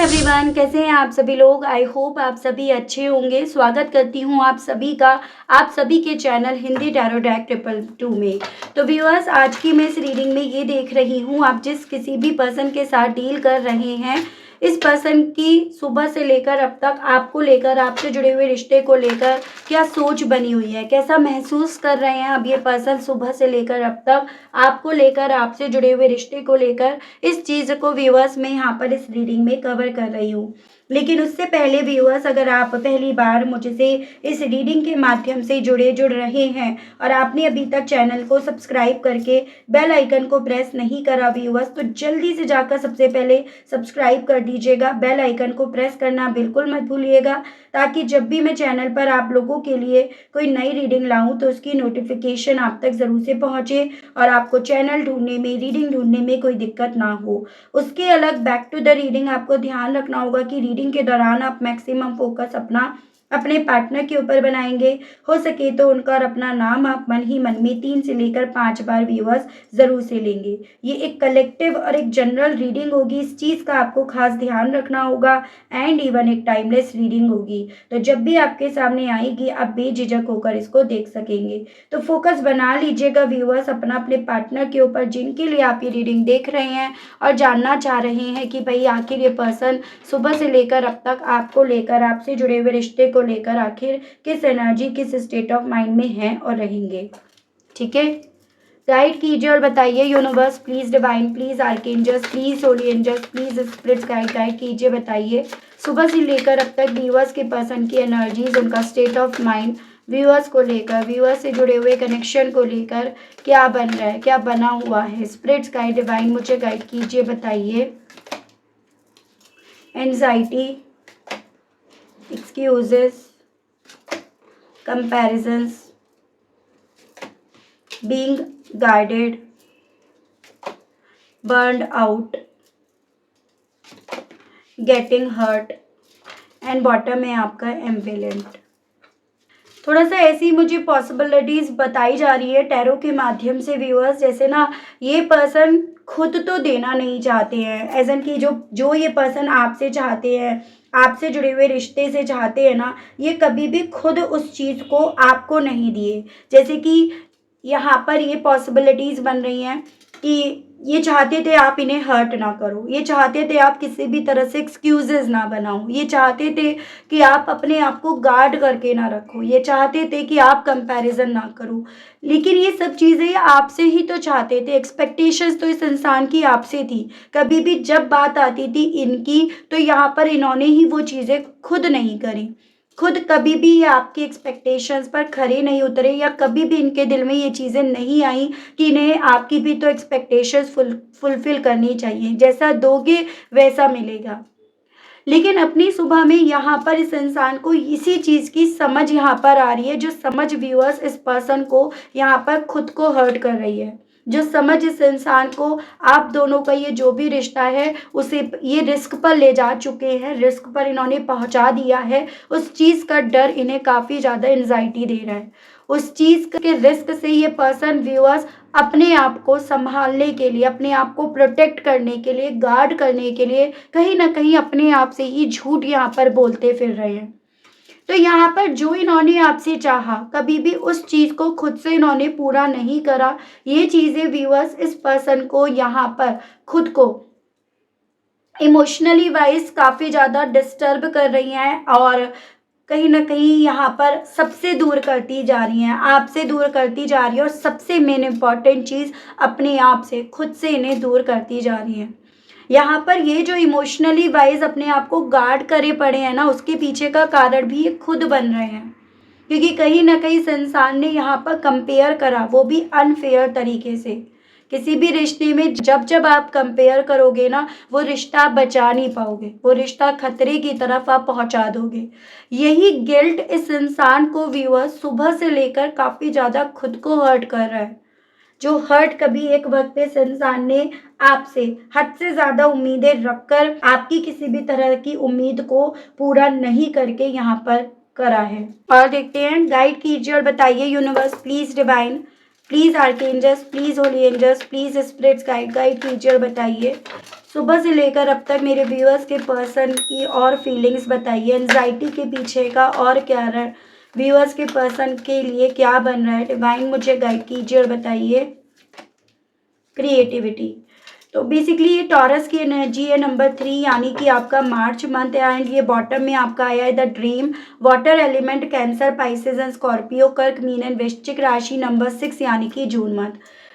Everyone, कैसे हैं आप सभी लोग। आई होप आप सभी अच्छे होंगे। स्वागत करती हूं आप सभी का आप सभी के चैनल हिंदी टैरो डेक 222 में। तो व्यूअर्स, आज की मैं इस रीडिंग में ये देख रही हूं, आप जिस किसी भी पर्सन के साथ डील कर रहे हैं, इस पर्सन की सुबह से लेकर अब तक आपको लेकर, आपसे जुड़े हुए रिश्ते को लेकर क्या सोच बनी हुई है, कैसा महसूस कर रहे हैं अब ये पर्सन सुबह से लेकर अब तक आपको लेकर, आपसे जुड़े हुए रिश्ते को लेकर। इस चीज़ को व्यूअर्स मैं यहाँ पर इस रीडिंग में कवर कर रही हूँ। लेकिन उससे पहले व्यूअर्स, अगर आप पहली बार मुझसे इस रीडिंग के माध्यम से जुड़ रहे हैं और आपने अभी तक चैनल को सब्सक्राइब करके बेल आइकन को प्रेस नहीं करा व्यूअर्स, तो जल्दी से जाकर सबसे पहले सब्सक्राइब कर दीजिएगा। बेल आइकन को प्रेस करना बिल्कुल मत भूलिएगा, ताकि जब भी मैं चैनल पर आप लोगों के लिए कोई नई रीडिंग लाऊं तो उसकी नोटिफिकेशन आप तक ज़रूर से पहुंचे और आपको चैनल ढूंढने में, रीडिंग ढूंढने में कोई दिक्कत ना हो। उसके अलग बैक टू द रीडिंग, आपको ध्यान रखना होगा कि रीडिंग के दौरान आप मैक्सिमम फोकस अपने पार्टनर के ऊपर बनाएंगे। हो सके तो उनका और अपना नाम आप मन ही मन में 3 से लेकर 5 बार व्यूअर्स ज़रूर से लेंगे। ये एक कलेक्टिव और एक जनरल रीडिंग होगी, इस चीज़ का आपको खास ध्यान रखना होगा। एंड इवन एक टाइमलेस रीडिंग होगी, तो जब भी आपके सामने आएगी आप बेझिझक होकर इसको देख सकेंगे। तो फोकस बना लीजिएगा व्यूअर्स अपने पार्टनर के ऊपर, जिनके लिए आप ये रीडिंग देख रहे हैं और जानना चाह रहे हैं कि भाई आखिर ये पर्सन सुबह से लेकर अब तक आपको लेकर, आपसे जुड़े हुए रिश्ते को लेकर आखिर किस एनर्जी, किस स्टेट ऑफ माइंड में हैं और रहेंगे। ठीक है, गाइड कीजिए और बताइए universe please, divine please, archangels please, holy angels please, spirits guide कीजिए, बताइए सुबह से लेकर अब तक व्यूअर्स के पर्सन की एनर्जीज, उनका स्टेट ऑफ माइंड, व्यूअर्स को लेकर, व्यूअर्स से जुड़े हुए कनेक्शन को लेकर क्या बन रहा है, क्या बना हुआ है। स्पिरिट्स गाइड, डिवाइन मुझे गाइड कीजिए, बताइए। Anxiety, excuses, comparisons, being guarded, burned out, getting hurt, and bottom में आपका एम्बिवेलेंट। थोड़ा सा ऐसी मुझे पॉसिबिलिटीज़ बताई जा रही है टैरो के माध्यम से व्यूअर्स, जैसे ना ये पर्सन खुद तो देना नहीं चाहते हैं, एज एन कि जो ये पर्सन आपसे चाहते हैं, आपसे जुड़े हुए रिश्ते से चाहते हैं ना, ये कभी भी खुद उस चीज़ को आपको नहीं दिए। जैसे कि यहाँ पर ये पॉसिबिलिटीज़ बन रही हैं कि ये चाहते थे आप इन्हें हर्ट ना करो, ये चाहते थे आप किसी भी तरह से एक्सक्यूजेज ना बनाओ, ये चाहते थे कि आप अपने आप को गार्ड करके ना रखो, ये चाहते थे कि आप कंपैरिजन ना करो। लेकिन ये सब चीज़ें आपसे ही तो चाहते थे, एक्सपेक्टेशंस तो इस इंसान की आपसे थी। कभी भी जब बात आती थी इनकी, तो यहाँ पर इन्होंने ही वो चीज़ें खुद नहीं करी, खुद कभी भी ये आपकी एक्सपेक्टेशंस पर खरे नहीं उतरे, या कभी भी इनके दिल में ये चीज़ें नहीं आई कि इन्हें आपकी भी तो एक्सपेक्टेशंस फुलफिल करनी चाहिए, जैसा दोगे वैसा मिलेगा। लेकिन अपनी सुबह में यहाँ पर इस इंसान को इसी चीज़ की समझ यहाँ पर आ रही है, जो समझ व्यूअर्स इस पर्सन को यहाँ पर खुद को हर्ट कर रही है, जो समझ इस इंसान को आप दोनों का ये जो भी रिश्ता है उसे ये रिस्क पर ले जा चुके हैं, रिस्क पर इन्होंने पहुंचा दिया है। उस चीज़ का डर इन्हें काफ़ी ज़्यादा एंजाइटी दे रहा है। उस चीज़ के रिस्क से ये पर्सन व्यूअर्स अपने आप को संभालने के लिए, अपने आप को प्रोटेक्ट करने के लिए, गार्ड करने के लिए कहीं ना कहीं अपने आप से ही झूठ यहाँ पर बोलते फिर रहे हैं। तो यहाँ पर जो इन्होंने आपसे चाहा, कभी भी उस चीज़ को खुद से इन्होंने पूरा नहीं करा। ये चीज़ें व्यूअर्स इस पर्सन को यहाँ पर खुद को इमोशनली वाइज काफ़ी ज़्यादा डिस्टर्ब कर रही हैं और कहीं ना कहीं यहाँ पर सबसे दूर करती जा रही हैं, आपसे दूर करती जा रही है, और सबसे मेन इम्पॉर्टेंट चीज़ अपने आप से, खुद से इन्हें दूर करती जा रही हैं। यहाँ पर ये जो इमोशनली वाइज अपने आप को गार्ड करे पड़े हैं ना, उसके पीछे का कारण भी ये खुद बन रहे हैं, क्योंकि कहीं ना कहीं इस इंसान ने यहाँ पर कंपेयर करा, वो भी अनफेयर तरीके से। किसी भी रिश्ते में जब आप कंपेयर करोगे ना, वो रिश्ता आप बचा नहीं पाओगे, वो रिश्ता खतरे की तरफ आप पहुंचा दोगे। यही गिल्ट इस इंसान को व्यूअर्स सुबह से लेकर काफ़ी ज़्यादा खुद को हर्ट कर रहा है, जो हर्ट कभी एक वक्त इस इंसान ने आपसे हद से ज़्यादा उम्मीदें रखकर आपकी किसी भी तरह की उम्मीद को पूरा नहीं करके यहाँ पर करा है। और देखते हैं, गाइड कीजिए और बताइए universe please, divine please archangels, please holy angels, please spirits guide कीजिए और बताइए सुबह से लेकर अब तक मेरे व्यूअर्स के पर्सन की और फीलिंग्स बताइए, एंजाइटी के पीछे का और क्या रहा, व्यूअर्स के पर्सन के लिए क्या बन रहा है, डिवाइन मुझे गाइड कीजिए और बताइए। क्रिएटिविटी, तो बेसिकली ये टॉरस की एनर्जी है नंबर 3, यानी कि आपका मार्च मंथ है एंड ये बॉटम में आपका आया है the dream, water element, cancer, Pisces and Scorpio, कर्क, मीन एंड वृश्चिक राशि नंबर 6 यानी कि जून मंथ।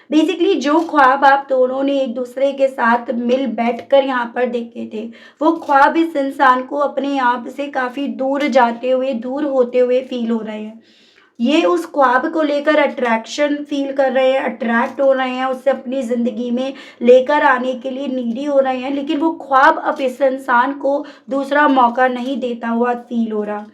बेसिकली जो ख्वाब आप दोनों ने एक दूसरे के साथ मिल बैठ कर यहाँ पर देखे थे, वो ख्वाब इस इंसान को अपने आप से काफ़ी दूर जाते हुए, दूर होते हुए फील हो रहे हैं। ये उस ख्वाब को लेकर अट्रैक्शन फील कर रहे हैं, अट्रैक्ट हो रहे हैं, उससे अपनी ज़िंदगी में लेकर आने के लिए नीडी हो रहे हैं, लेकिन वो ख्वाब अब इस इंसान को दूसरा मौका नहीं देता हुआ फील हो रहा।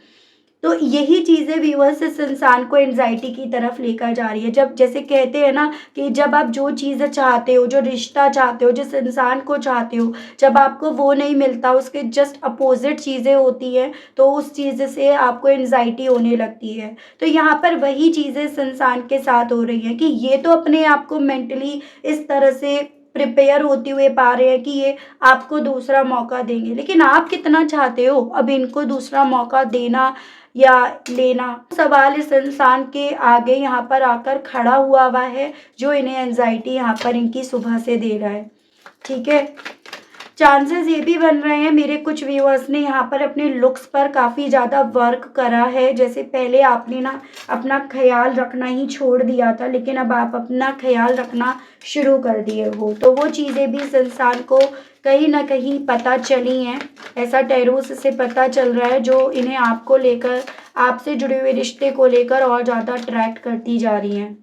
तो यही चीज़ें व्यूअर्स इस इंसान को एंजाइटी की तरफ लेकर जा रही है। जब जैसे कहते हैं ना कि जब आप जो चीज़ें चाहते हो, जो रिश्ता चाहते हो, जिस इंसान को चाहते हो, जब आपको वो नहीं मिलता, उसके जस्ट अपोजिट चीज़ें होती हैं, तो उस चीज़ से आपको एंजाइटी होने लगती है। तो यहाँ पर वही चीज़ें इस इंसान के साथ हो रही हैं कि ये तो अपने आप को मेंटली इस तरह से प्रिपेयर होते हुए पा रहे हैं कि ये आपको दूसरा मौका देंगे, लेकिन आप कितना चाहते हो अब इनको दूसरा मौका देना या लेना। सवाल इस इंसान के आगे यहाँ पर आकर खड़ा हुआ है, जो इन्हें एंजाइटी यहाँ पर इनकी सुबह से दे रहा है। ठीक है, चांसेस ये भी बन रहे हैं, मेरे कुछ व्यूअर्स ने यहाँ पर अपने लुक्स पर काफ़ी ज़्यादा वर्क करा है। जैसे पहले आपने ना अपना ख्याल रखना ही छोड़ दिया था, लेकिन अब आप अपना ख्याल रखना शुरू कर दिए हो, तो वो चीज़ें भी इस इंसान को कहीं ना कहीं पता चली हैं। ऐसा टैरोस से पता चल रहा है जो इन्हें आपको लेकर, आपसे जुड़े हुए रिश्ते को लेकर और ज़्यादा अट्रैक्ट करती जा रही हैं।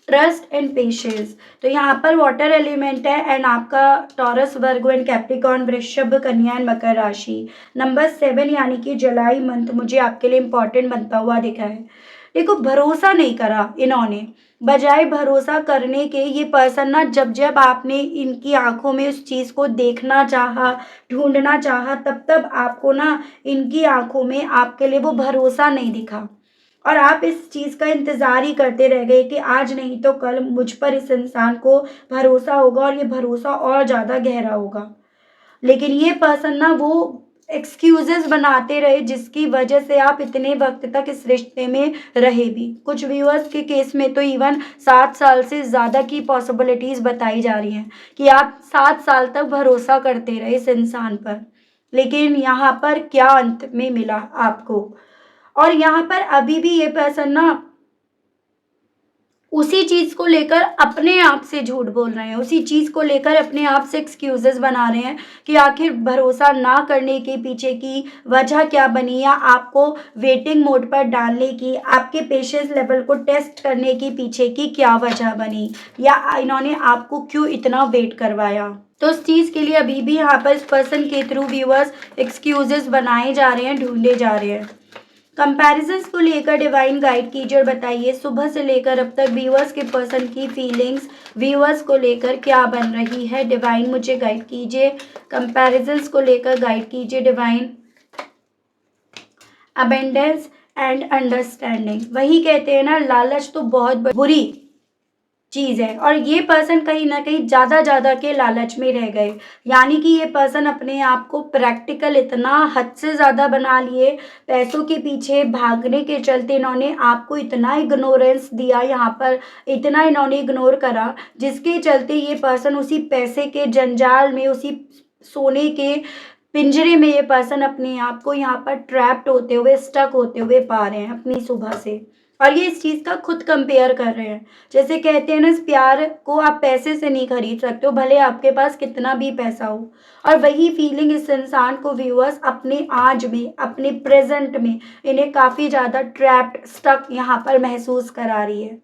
ट्रस्ट एंड पेशेंस, तो यहाँ पर वाटर एलिमेंट है एंड आपका टॉरस, वर्गो एंड कैप्रिकॉर्न, वृषभ, कन्या एंड मकर राशि नंबर 7 यानी कि जुलाई मंथ मुझे आपके लिए इम्पोर्टेंट बनता हुआ दिखा है। देखो, भरोसा नहीं करा इन्होंने, बजाय भरोसा करने के ये पर्सन ना, जब जब आपने इनकी आंखों में उस चीज़ को देखना चाहा, ढूंढना चाहा, तब तब आपको ना इनकी आंखों में आपके लिए वो भरोसा नहीं दिखा और आप इस चीज़ का इंतज़ार ही करते रह गए कि आज नहीं तो कल मुझ पर इस इंसान को भरोसा होगा और ये भरोसा और ज़्यादा गहरा होगा। लेकिन ये पर्सन ना वो एक्सक्यूजेस बनाते रहे, जिसकी वजह से आप इतने वक्त तक इस रिश्ते में रहे भी। कुछ व्यूअर्स के केस में तो इवन 7 साल से ज़्यादा की पॉसिबिलिटीज़ बताई जा रही हैं कि आप 7 साल तक भरोसा करते रहे इस इंसान पर, लेकिन यहाँ पर क्या अंत में मिला आपको। और यहाँ पर अभी भी ये पर्सन ना उसी चीज़ को लेकर अपने आप से झूठ बोल रहे हैं, उसी चीज़ को लेकर अपने आप से एक्सक्यूजेस बना रहे हैं कि आखिर भरोसा ना करने के पीछे की वजह क्या बनी, या आपको वेटिंग मोड पर डालने की, आपके पेशेंस लेवल को टेस्ट करने के पीछे की क्या वजह बनी, या इन्होंने आपको क्यों इतना वेट करवाया। तो उस चीज़ के लिए अभी भी यहाँ पर इस पर्सन के थ्रू व्यूअर्स एक्सक्यूजेस बनाए जा रहे हैं, ढूंढे जा रहे हैं। कंपैरिजंस को लेकर डिवाइन गाइड कीजिए और बताइए सुबह से लेकर अब तक व्यूअर्स के पर्सन की फीलिंग्स व्यूअर्स को लेकर क्या बन रही है। डिवाइन मुझे गाइड कीजिए, कंपैरिजंस को लेकर गाइड कीजिए डिवाइन। अबेंडेंस एंड अंडरस्टैंडिंग, वही कहते हैं ना, लालच तो बहुत बुरी चीज़ है और ये पर्सन कहीं ना कहीं ज़्यादा के लालच में रह गए, यानी कि ये पर्सन अपने आप को प्रैक्टिकल इतना हद से ज़्यादा बना लिए, पैसों के पीछे भागने के चलते इन्होंने आपको इतना इग्नोरेंस दिया, यहाँ पर इतना इन्होंने इग्नोर करा, जिसके चलते ये पर्सन उसी पैसे के जंजाल में, उसी सोने के पिंजरे में ये पर्सन अपने आप को यहाँ पर ट्रैप्ड होते हुए, स्टक होते हुए पा रहे हैं अपनी सुबह से। और ये इस चीज़ का खुद कंपेयर कर रहे हैं, जैसे कहते हैं ना, इस प्यार को आप पैसे से नहीं खरीद सकते हो, भले आपके पास कितना भी पैसा हो। और वही फीलिंग इस इंसान को व्यूअर्स अपने आज में, अपने प्रेजेंट में इन्हें काफ़ी ज़्यादा ट्रैप्ड, स्टक यहाँ पर महसूस करा रही है।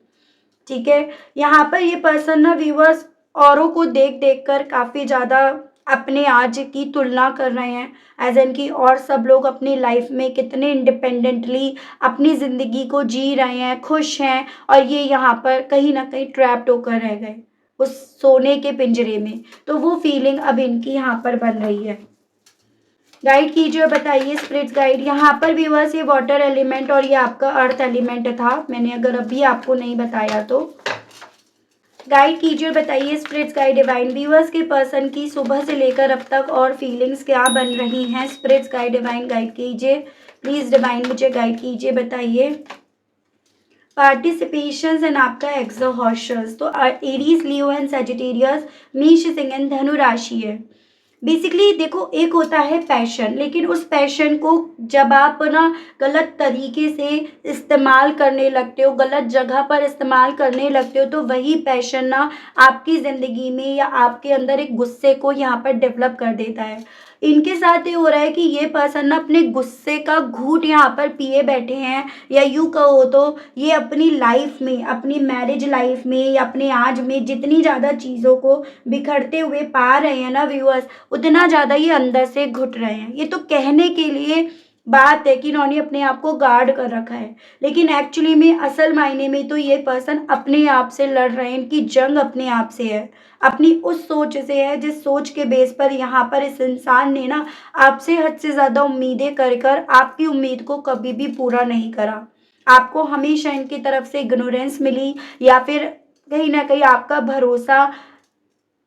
ठीक है, यहाँ पर ये पर्सन ना व्यूअर्स औरों को देख देख कर काफ़ी ज़्यादा अपने आज की तुलना कर रहे हैं, एज एन की और सब लोग अपनी लाइफ में कितने इंडिपेंडेंटली अपनी ज़िंदगी को जी रहे हैं, खुश हैं, और ये यहाँ पर कहीं ना कहीं ट्रैप्ड होकर रह गए उस सोने के पिंजरे में। तो वो फीलिंग अब इनकी यहाँ पर बन रही है। गाइड कीजिए और बताइए स्पिरिट्स गाइड। यहाँ पर व्यूअर्स ये वाटर एलिमेंट और ये आपका अर्थ एलिमेंट था, मैंने अगर अभी आपको नहीं बताया तो। गाइड कीजिए और बताइए स्पिरिट्स गाइड डिवाइन व्यूअर्स के पर्सन की सुबह से लेकर अब तक और फीलिंग्स क्या बन रही हैं। स्पिरिट्स गाइड डिवाइन गाइड कीजिए प्लीज, डिवाइन मुझे गाइड कीजिए, बताइए। पार्टिसिपेशन एंड आपका एक्सोहर्शंस, तो एरीज लियो एंड सेजिटेरियस, मेष सिंह एंड धनु राशि है। बेसिकली देखो, एक होता है पैशन, लेकिन उस पैशन को जब आप ना गलत तरीके से इस्तेमाल करने लगते हो, गलत जगह पर इस्तेमाल करने लगते हो, तो वही पैशन ना आपकी ज़िंदगी में या आपके अंदर एक गुस्से को यहाँ पर डेवलप कर देता है। इनके साथ ये हो रहा है कि ये पर्सन ना अपने गुस्से का घूंट यहाँ पर पिए बैठे हैं, या यूँ कहो तो ये अपनी लाइफ में, अपनी मैरिज लाइफ में या अपने आज में जितनी ज़्यादा चीज़ों को बिखरते हुए पा रहे हैं ना व्यूअर्स, उतना ज़्यादा ये अंदर से घुट रहे हैं। ये तो कहने के लिए बात है कि इन्होंने अपने आप को गार्ड कर रखा है, लेकिन एक्चुअली में असल मायने में तो ये पर्सन अपने आप से लड़ रहे हैं। इनकी जंग अपने आप से है, अपनी उस सोच से है जिस सोच के बेस पर यहाँ पर इस इंसान ने ना आपसे हद से ज़्यादा उम्मीदें कर कर आपकी उम्मीद को कभी भी पूरा नहीं करा। आपको हमेशा इनकी तरफ से इग्नोरेंस मिली, या फिर कहीं ना कहीं आपका भरोसा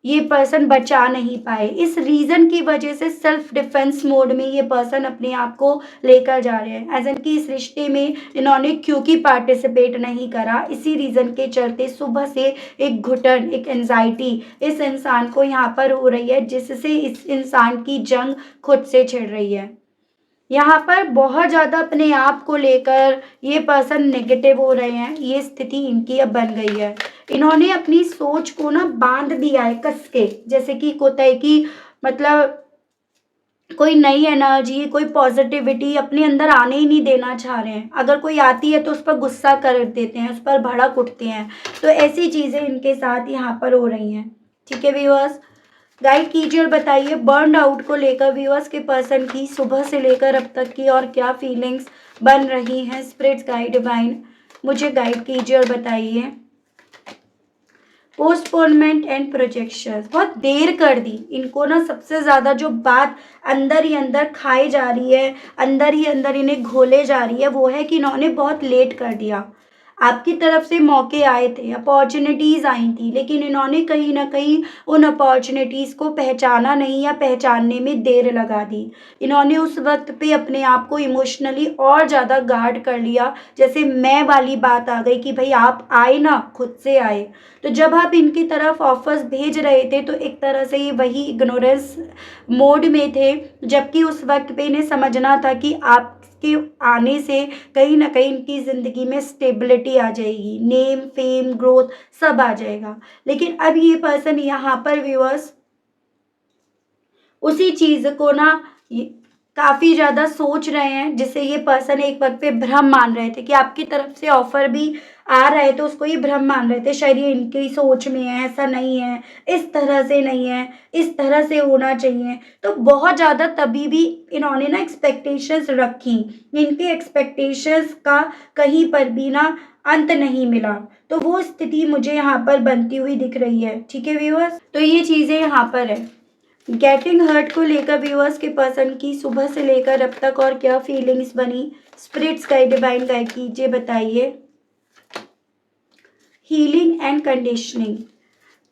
ये पर्सन बचा नहीं पाए। इस रीज़न की वजह से सेल्फ डिफेंस मोड में ये पर्सन अपने आप को लेकर जा रहे हैं। एज एन कि इस रिश्ते में इन्होंने क्योंकि पार्टिसिपेट नहीं करा, इसी रीज़न के चलते सुबह से एक घुटन, एक एंजाइटी इस इंसान को यहाँ पर हो रही है, जिससे इस इंसान की जंग खुद से छिड़ रही है। यहाँ पर बहुत ज़्यादा अपने आप को लेकर ये पर्सन नेगेटिव हो रहे हैं। ये स्थिति इनकी अब बन गई है। इन्होंने अपनी सोच को ना बांध दिया है कस के, जैसे कि होता है कि मतलब कोई नई एनर्जी, कोई पॉजिटिविटी अपने अंदर आने ही नहीं देना चाह रहे हैं। अगर कोई आती है तो उस पर गुस्सा कर देते हैं, उस पर भड़क उठते हैं। तो ऐसी चीज़ें इनके साथ यहाँ पर हो रही हैं। ठीक है व्यूअर्स, गाइड कीजिए और बताइए बर्न आउट को लेकर व्यूअर्स के पर्सन की सुबह से लेकर अब तक की और क्या फीलिंग्स बन रही हैं। स्पिरिट्स गाइड डिवाइन मुझे गाइड कीजिए और बताइए। पोस्टपोनमेंट एंड प्रोजेक्शंस, बहुत देर कर दी इनको ना। सबसे ज़्यादा जो बात अंदर ही अंदर खाई जा रही है, अंदर ही अंदर इन्हें घोले जा रही है, वो है कि इन्होंने बहुत लेट कर दिया। आपकी तरफ से मौके आए थे, अपॉर्चुनिटीज़ आई थी, लेकिन इन्होंने कहीं ना कहीं उन अपॉर्चुनिटीज़ को पहचाना नहीं या पहचानने में देर लगा दी। इन्होंने उस वक्त पे अपने आप को इमोशनली और ज़्यादा गार्ड कर लिया, जैसे मैं वाली बात आ गई कि भाई आप आए ना, खुद से आए। तो जब आप इनकी तरफ ऑफर्स भेज रहे थे तो एक तरह से ये वही इग्नोरेंस मोड में थे, जबकि उस वक्त पे इन्हें समझना था कि आप के आने से कहीं ना कहीं इनकी ज़िंदगी में स्टेबिलिटी आ जाएगी, नेम फेम ग्रोथ सब आ जाएगा। लेकिन अब ये पर्सन यहाँ पर व्यूअर्स उसी चीज़ को ना काफ़ी ज़्यादा सोच रहे हैं, जिससे ये पर्सन एक वक्त पे भ्रम मान रहे थे कि आपकी तरफ से ऑफर भी आ रहा है, तो उसको ये भ्रम मान रहे थे शायद ये इनकी सोच में है, ऐसा नहीं है, इस तरह से नहीं है, इस तरह से होना चाहिए। तो बहुत ज़्यादा तभी भी इन्होंने ना एक्सपेक्टेशंस रखी, इनके एक्सपेक्टेशंस का कहीं पर भी ना अंत नहीं मिला। तो वो स्थिति मुझे यहाँ पर बनती हुई दिख रही है। ठीक है व्यूअर्स, तो ये चीज़ें यहाँ पर है। गेटिंग हर्ट को लेकर व्यूअर्स के पर्सन की सुबह से लेकर अब तक और क्या फीलिंग्स बनी। स्पिरिट्स गाइड डिवाइन गाइड कीजिए, बताइए। हीलिंग एंड कंडीशनिंग,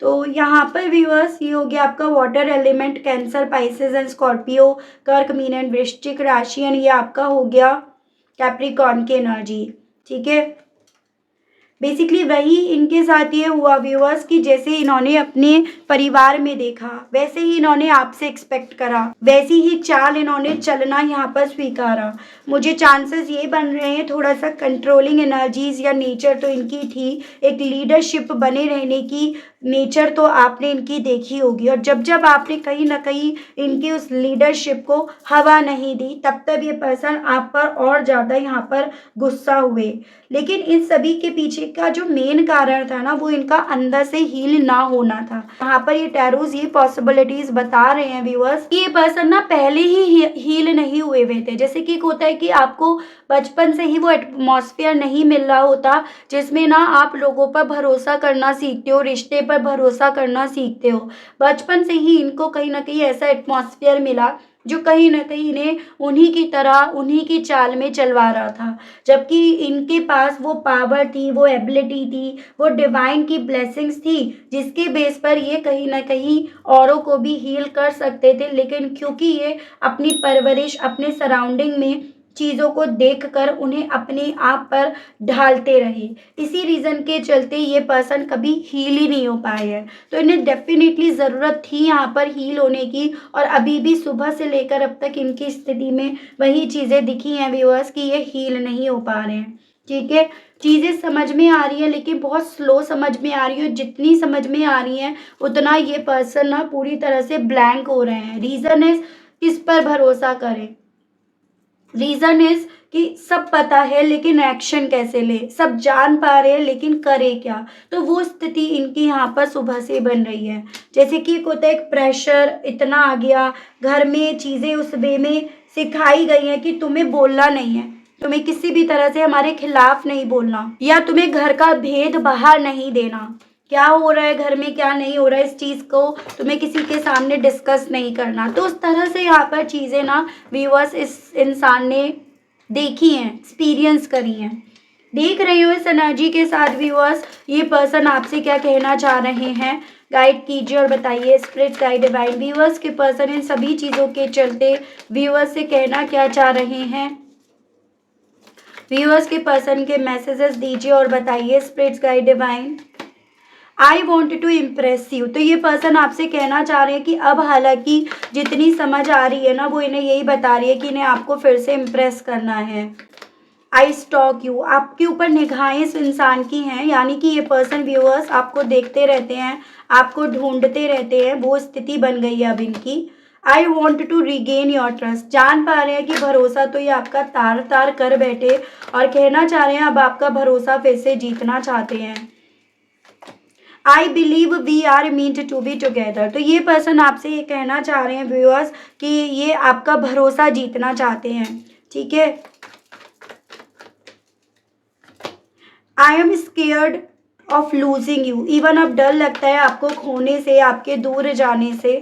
तो यहाँ पर व्यूअर्स ये हो गया आपका water element, cancer, Pisces and Scorpio, कर्क, मीन एंड वृश्चिक राशि, एंड ये आपका हो गया कैप्रिकॉर्न की एनर्जी। ठीक है, बेसिकली वही इनके साथ ये हुआ व्यूअर्स कि जैसे इन्होंने अपने परिवार में देखा, वैसे ही इन्होंने आपसे एक्सपेक्ट करा, वैसी ही चाल इन्होंने चलना यहाँ पर स्वीकारा। मुझे चांसेस ये बन रहे हैं थोड़ा सा कंट्रोलिंग एनर्जीज या नेचर तो इनकी थी, एक लीडरशिप बने रहने की नेचर तो आपने इनकी देखी होगी, और जब जब आपने कहीं ना कहीं इनकी उस लीडरशिप को हवा नहीं दी, तब तब ये पर्सन आप पर और ज़्यादा यहाँ पर गुस्सा हुए। लेकिन इन सभी के पीछे का जो मेन कारण था ना, वो इनका अंदर से हील ना होना था। यहाँ पर ये टैरोज ये पॉसिबिलिटीज बता रहे हैं व्यूअर्स कि ये पर्सन ना पहले ही हील नहीं हुए हुए थे। जैसे कि होता है कि आपको बचपन से ही वो एटमॉस्फेयर नहीं मिल रहा होता जिसमें ना आप लोगों पर भरोसा करना सीखते हो, रिश्ते पर भरोसा करना सीखते हो। बचपन से ही इनको कहीं ना कहीं ऐसा एटमॉस्फेयर मिला जो कहीं न कहीं इन्हें उन्हीं की तरह, उन्हीं की चाल में चलवा रहा था। जबकि इनके पास वो पावर थी, वो एबिलिटी थी, वो डिवाइन की ब्लेसिंग्स थी, जिसके बेस पर ये कहीं न कहीं औरों को भी हील कर सकते थे। लेकिन क्योंकि ये अपनी परवरिश, अपने सराउंडिंग में चीज़ों को देखकर उन्हें अपने आप पर ढालते रहे। इसी रीज़न के चलते ये पर्सन कभी हील ही नहीं हो पाए हैं। तो इन्हें डेफ़िनेटली ज़रूरत थी यहाँ पर हील होने की, और अभी भी सुबह से लेकर अब तक इनकी स्थिति में वही चीज़ें दिखी हैं व्यूअर्स कि ये हील नहीं हो पा रहे हैं। ठीक है? चीज़ें समझ में आ रही हैं, लेकिन बहुत स्लो समझ में आ रही है। जितनी समझ में आ रही हैं उतना ये पर्सन ना पूरी तरह से ब्लैंक हो रहे हैं। रीज़न इज़, किस पर भरोसा करें? रीज़न इज़ कि सब पता है लेकिन एक्शन कैसे लें? सब जान पा रहे हैं लेकिन करें क्या? तो वो स्थिति इनकी यहाँ पर सुबह से बन रही है। जैसे कि एक होता है, एक प्रेशर इतना आ गया, घर में चीज़ें उस वे में सिखाई गई हैं कि तुम्हें बोलना नहीं है, तुम्हें किसी भी तरह से हमारे खिलाफ नहीं बोलना, या तुम्हें घर का भेद बाहर नहीं देना। क्या हो रहा है घर में, क्या नहीं हो रहा है, इस चीज़ को तुम्हें किसी के सामने डिस्कस नहीं करना। तो उस तरह से यहाँ पर चीज़ें ना व्यूअर्स इस इंसान ने देखी हैं, एक्सपीरियंस करी हैं। देख रहे हो इस एनर्जी के साथ व्यूअर्स ये पर्सन आपसे क्या कहना चाह रहे हैं? गाइड कीजिए और बताइए स्पिरिट गाइड डिवाइन। व्यूअर्स के पर्सन इन सभी चीज़ों के चलते व्यूअर्स से कहना क्या चाह रहे हैं? व्यूअर्स के पर्सन के मैसेजेस दीजिए और बताइए spirit guide divine. I want to impress you. तो ये पर्सन आपसे कहना चाह रहे हैं कि अब हालांकि जितनी समझ आ रही है ना, वो इन्हें यही बता रही है कि इन्हें आपको फिर से इम्प्रेस करना है। आई स्टॉक यू, आपके ऊपर निगाहें इस इंसान की हैं, यानी कि ये पर्सन व्यूअर्स आपको देखते रहते हैं, आपको ढूंढते रहते हैं। वो स्थिति बन गई है अब इनकी। I want to regain your trust, जान पा रहे हैं कि भरोसा तो ये आपका तार तार कर बैठे, और कहना चाह रहे हैं अब आपका भरोसा फिर से जीतना चाहते हैं। I believe we are meant to be together. तो ये पर्सन आपसे ये कहना चाह रहे हैं व्यूअर्स कि ये आपका भरोसा जीतना चाहते हैं। ठीक है? I am scared of losing you, even अब डर लगता है आपको खोने से, आपके दूर जाने से।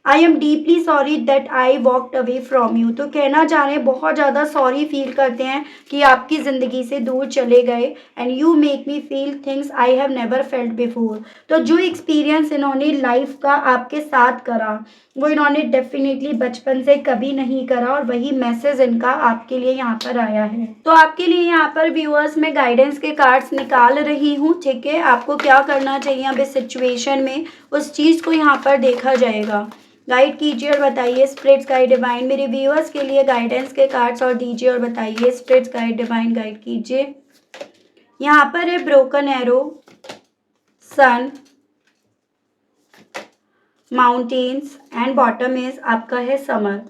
I am deeply sorry that I walked away from you. तो कहना चाह रहे हैं बहुत ज़्यादा सॉरी फील करते हैं कि आपकी ज़िंदगी से दूर चले गए। And you make me feel things I have never felt before. तो जो एक्सपीरियंस इन्होंने लाइफ का आपके साथ करा, वो इन्होंने डेफिनेटली बचपन से कभी नहीं करा, और वही मैसेज इनका आपके लिए यहाँ पर आया है। तो आपके लिए यहाँ पर व्यूअर्स में गाइडेंस के कार्ड्स निकाल रही हूँ। ठीक है? आपको क्या करना चाहिए अब इस सिचुएशन में, उस चीज़ को यहाँ पर देखा जाएगा। गाइड कीजिए और बताइए स्पिरिट्स गाइड डिवाइन। मेरे व्यूअर्स के लिए गाइडेंस के कार्ड्स और दीजिए और बताइए स्पिरिट्स गाइड डिवाइन। गाइड कीजिए। यहाँ पर है broken arrow, sun, mountains, and bottom is आपका है समर।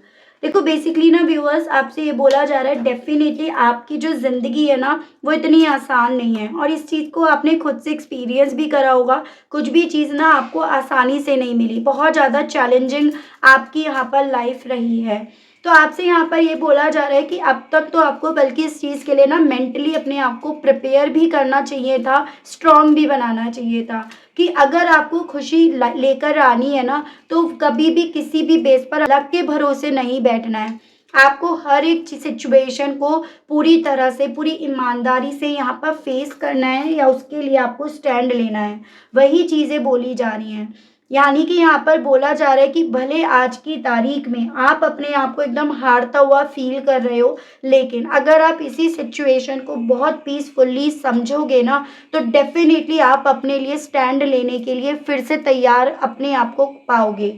देखो बेसिकली ना व्यूअर्स आपसे ये बोला जा रहा है डेफिनेटली आपकी जो ज़िंदगी है ना वो इतनी आसान नहीं है, और इस चीज़ को आपने खुद से एक्सपीरियंस भी करा होगा। कुछ भी चीज़ ना आपको आसानी से नहीं मिली, बहुत ज़्यादा चैलेंजिंग आपकी यहाँ पर लाइफ रही है। तो आपसे यहाँ पर ये बोला जा रहा है कि अब तक तो आपको बल्कि इस चीज़ के लिए ना मेंटली अपने आप को प्रिपेयर भी करना चाहिए था, स्ट्रॉन्ग भी बनाना चाहिए था कि अगर आपको खुशी लेकर आनी है ना, तो कभी भी किसी भी बेस पर अलग के भरोसे नहीं बैठना है। आपको हर एक सिचुएशन को पूरी तरह से, पूरी ईमानदारी से यहाँ पर फेस करना है, या उसके लिए आपको स्टैंड लेना है। वही चीज़ें बोली जा रही हैं। यानी कि यहाँ पर बोला जा रहा है कि भले आज की तारीख में आप अपने आप को एकदम हारता हुआ फील कर रहे हो, लेकिन अगर आप इसी सिचुएशन को बहुत पीसफुली समझोगे ना, तो डेफिनेटली आप अपने लिए स्टैंड लेने के लिए फिर से तैयार अपने आप को पाओगे।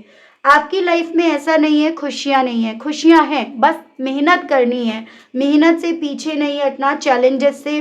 आपकी लाइफ में ऐसा नहीं है खुशियाँ नहीं है, खुशियाँ हैं, बस मेहनत करनी है। मेहनत से पीछे नहीं हटना, चैलेंजेस से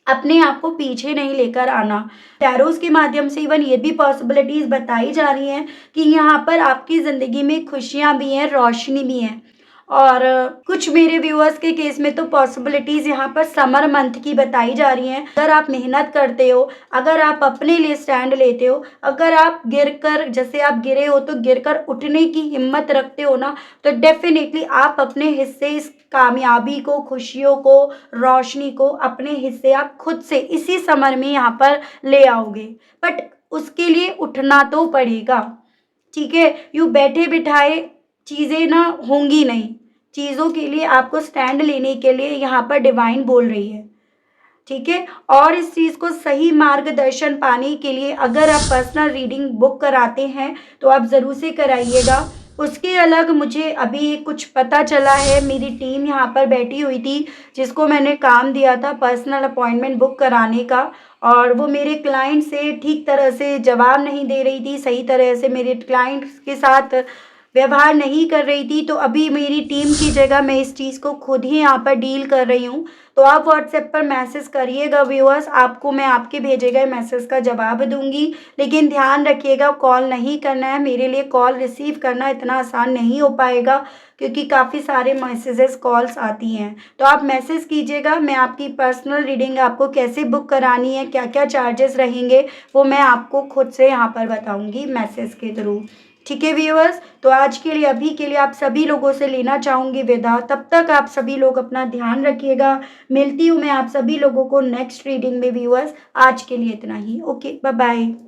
अपने आप को पीछे नहीं लेकर आना। टैरोस के माध्यम से इवन ये भी पॉसिबिलिटीज़ बताई जा रही हैं कि यहाँ पर आपकी ज़िंदगी में खुशियाँ भी हैं, रोशनी भी हैं। और कुछ मेरे व्यूअर्स के केस में तो पॉसिबिलिटीज़ यहाँ पर समर मंथ की बताई जा रही हैं। अगर आप मेहनत करते हो, अगर आप अपने लिए स्टैंड लेते हो, अगर आप गिरकर, जैसे आप गिरे हो तो गिरकर उठने की हिम्मत रखते हो ना, तो डेफिनेटली आप अपने हिस्से इस कामयाबी को, खुशियों को, रोशनी को अपने हिस्से आप खुद से इसी समर में यहाँ पर ले आओगे। बट उसके लिए उठना तो पड़ेगा। ठीक है? यूँ बैठे बिठाए चीज़ें ना होंगी नहीं। चीज़ों के लिए आपको स्टैंड लेने के लिए यहाँ पर डिवाइन बोल रही है, ठीक है? और इस चीज़ को सही मार्गदर्शन पाने के लिए अगर आप पर्सनल रीडिंग बुक कराते हैं, तो आप ज़रूर से कराइएगा। उसके अलग मुझे अभी कुछ पता चला है, मेरी टीम यहाँ पर बैठी हुई थी, जिसको मैंने काम दिया था पर्सनल अपॉइंटमेंट बुक कराने का, और वो मेरे क्लाइंट से ठीक तरह से जवाब नहीं दे रही थी, सही तरह से मेरे क्लाइंट्स के साथ व्यवहार नहीं कर रही थी। तो अभी मेरी टीम की जगह मैं इस चीज़ को खुद ही यहाँ पर डील कर रही हूँ। तो आप व्हाट्सएप पर मैसेज करिएगा व्यूअर्स, आपको मैं आपके भेजे गए मैसेज का जवाब दूँगी। लेकिन ध्यान रखिएगा, कॉल नहीं करना है, मेरे लिए कॉल रिसीव करना इतना आसान नहीं हो पाएगा, क्योंकि काफ़ी सारे मैसेजेस कॉल्स आती हैं। तो आप मैसेज कीजिएगा, मैं आपकी पर्सनल रीडिंग आपको कैसे बुक करानी है, क्या-क्या चार्जेस रहेंगे, वो मैं आपको खुद से यहाँ पर बताऊँगी मैसेज के थ्रू। ठीक है व्यूअर्स, तो आज के लिए अभी के लिए आप सभी लोगों से लेना चाहूँगी विदा। तब तक आप सभी लोग अपना ध्यान रखिएगा। मिलती हूँ मैं आप सभी लोगों को नेक्स्ट रीडिंग में व्यूअर्स। आज के लिए इतना ही। Okay, bye bye.